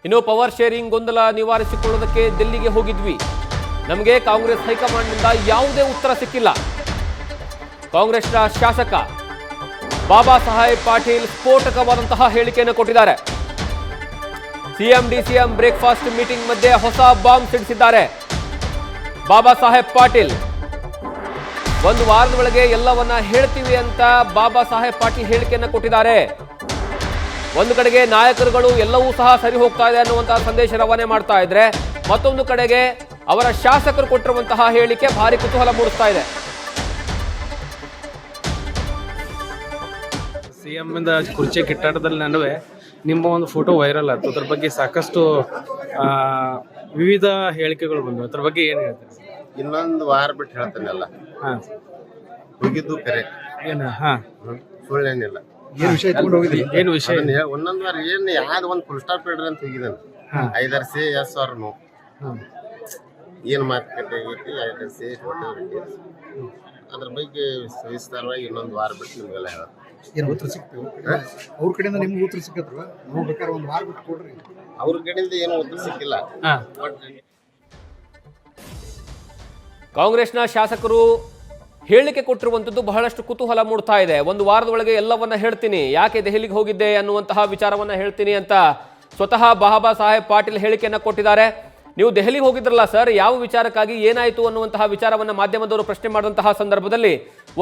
ಇನ್ನು power sharing ಗೊಂದಲ ನಿವಾರಿಸಿಕೊಳ್ಳೋದಕ್ಕೆ ದಿಲ್ಲಿಗೆ ಹೋಗಿದ್ವಿ. ನಮಗೆ ಕಾಂಗ್ರೆಸ್ ಹೈಕಮಾಂಡ್ನಿಂದ ಯಾವುದೇ ಉತ್ತರ ಸಿಕ್ಕಿಲ್ಲ. ಕಾಂಗ್ರೆಸ್ನ ಶಾಸಕ ಬಾಬಾ ಸಾಹೇಬ್ ಪಾಟೀಲ್ ಸ್ಫೋಟಕವಾದಂತಹ ಹೇಳಿಕೆಯನ್ನು ಕೊಟ್ಟಿದ್ದಾರೆ. ಸಿಎಂ ಡಿಸಿಎಂ ಬ್ರೇಕ್ಫಾಸ್ಟ್ ಮೀಟಿಂಗ್ ಮಧ್ಯೆ ಹೊಸ ಬಾಂಬ್ ಸಿಡಿಸಿದ್ದಾರೆ ಬಾಬಾ ಸಾಹೇಬ್ ಪಾಟೀಲ್. ಒಂದು ವಾರದ ಒಳಗೆ ಎಲ್ಲವನ್ನ ಹೇಳ್ತೀವಿ ಅಂತ ಬಾಬಾ ಸಾಹೇಬ್ ಪಾಟೀಲ್ ಹೇಳಿಕೆಯನ್ನು ಕೊಟ್ಟಿದ್ದಾರೆ. ಒಂದು ಕಡೆಗೆ ನಾಯಕರುಗಳು ಎಲ್ಲವೂ ಸಹ ಸರಿ ಹೋಗ್ತಾ ಇದೆ ಅನ್ನುವಂತಹ ಸಂದೇಶ ರವಾನೆ ಮಾಡ್ತಾ ಇದ್ರೆ, ಮತ್ತೊಂದು ಕಡೆಗೆ ಅವರ ಶಾಸಕರು ಕೊಟ್ಟಿರುವಂತಹ ಹೇಳಿಕೆ ಭಾರಿ ಕುತೂಹಲ ಮೂಡಿಸ್ತಾ ಇದೆ. ಸಿಎಂ ಇಂದ ಕುರ್ಚಿ ಕಿತ್ತಾಟದಲ್ಲಿ ನಡುವೆ ನಿಮ್ಮ ಒಂದು ಫೋಟೋ ವೈರಲ್ ಆಯ್ತು. ಅದ್ರ ಬಗ್ಗೆ ಸಾಕಷ್ಟು ವಿವಿಧ ಹೇಳಿಕೆಗಳು ಬಂದವು. ಅದ್ರ ಬಗ್ಗೆ ಏನ್ ಹೇಳ್ತೀರಿ? ಇನ್ನೊಂದು ವಾರ ಬಿಟ್ಟು ಹೇಳ್ತಾನೆಲ್ಲ. ಹೋಗಿದ್ದು ಕರೆ ಏನು ಸುಳ್ಳೇನಿಲ್ಲ. ಏನು ವಿಷಯ? ಒಂದೊಂದು ವಾರ ಏನ್ ಯಾವ್ದು ಒಂದು ಫುಲ್ ಸ್ಟಾಪ್ ಇಡ್ರಿ ಅಂತ ಹೋಗಿದ್ದಾನೆ. 5 ಸೇ ಎಸ್ ಅವ್ರ ನೋ ಏನ್ ಮಾತುಕತೆ ಐತಿ 5 ಸೇ ಅದ್ರ ಬಗ್ಗೆ ಸವಿಸ್ತಾರವಾಗಿ ಇನ್ನೊಂದು ವಾರ ಬಿಟ್ಟು ನಿಮ್ಗೆಲ್ಲ ಹೇಳ ಏನು ಉತ್ತರ ಸಿಗ್ತೀವಿ ಅವ್ರ ಕಡೆಯಿಂದ ನಿಮ್ಗೆ ಉತ್ತರ ಸಿಕ್ಕತ್ವ ನಾವು ಬೇಕಾದ್ರೆ ಒಂದು ವಾರ ಬಿಟ್ಟು ಕೊಡ್ರಿ. ಅವ್ರ ಕಡೆಯಿಂದ ಏನೂ ಉತ್ತರ ಸಿಕ್ಕಿಲ್ಲ. ಕಾಂಗ್ರೆಸ್ನ ಶಾಸಕರು ಹೇಳಿಕೆ ಕೊಟ್ಟಿರುವಂಥದ್ದು ಬಹಳಷ್ಟು ಕುತೂಹಲ ಮೂಡ್ತಾ ಇದೆ. ಒಂದು ವಾರದ ಒಳಗೆ ಎಲ್ಲವನ್ನ ಹೇಳ್ತೀನಿ, ಯಾಕೆ ದೆಹಲಿಗೆ ಹೋಗಿದ್ದೆ ಅನ್ನುವಂತಹ ವಿಚಾರವನ್ನ ಹೇಳ್ತೀನಿ ಅಂತ ಸ್ವತಃ ಬಾಬಾ ಸಾಹೇಬ್ ಪಾಟೀಲ್ ಹೇಳಿಕೆಯನ್ನ ಕೊಟ್ಟಿದ್ದಾರೆ. ನೀವು ದೆಹಲಿಗೆ ಹೋಗಿದ್ರಲ್ಲ ಸರ್, ಯಾವ ವಿಚಾರಕ್ಕಾಗಿ, ಏನಾಯಿತು ಅನ್ನುವಂತಹ ವಿಚಾರವನ್ನ ಮಾಧ್ಯಮದವರು ಪ್ರಶ್ನೆ ಮಾಡಿದಂತಹ ಸಂದರ್ಭದಲ್ಲಿ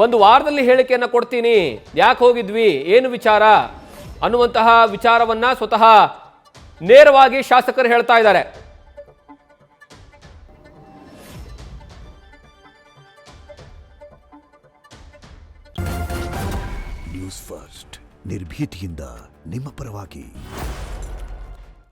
ಒಂದು ವಾರದಲ್ಲಿ ಹೇಳಿಕೆಯನ್ನ ಕೊಡ್ತೀನಿ, ಯಾಕೆ ಹೋಗಿದ್ವಿ, ಏನು ವಿಚಾರ ಅನ್ನುವಂತಹ ವಿಚಾರವನ್ನ ಸ್ವತಃ ನೇರವಾಗಿ ಶಾಸಕರು ಹೇಳ್ತಾ ಇದ್ದಾರೆ. ನ್ಯೂಸ್ ಫಸ್ಟ್ ನಿರ್ಭೀತಿಯಿಂದ ನಿಮ್ಮ ಪರವಾಗಿ.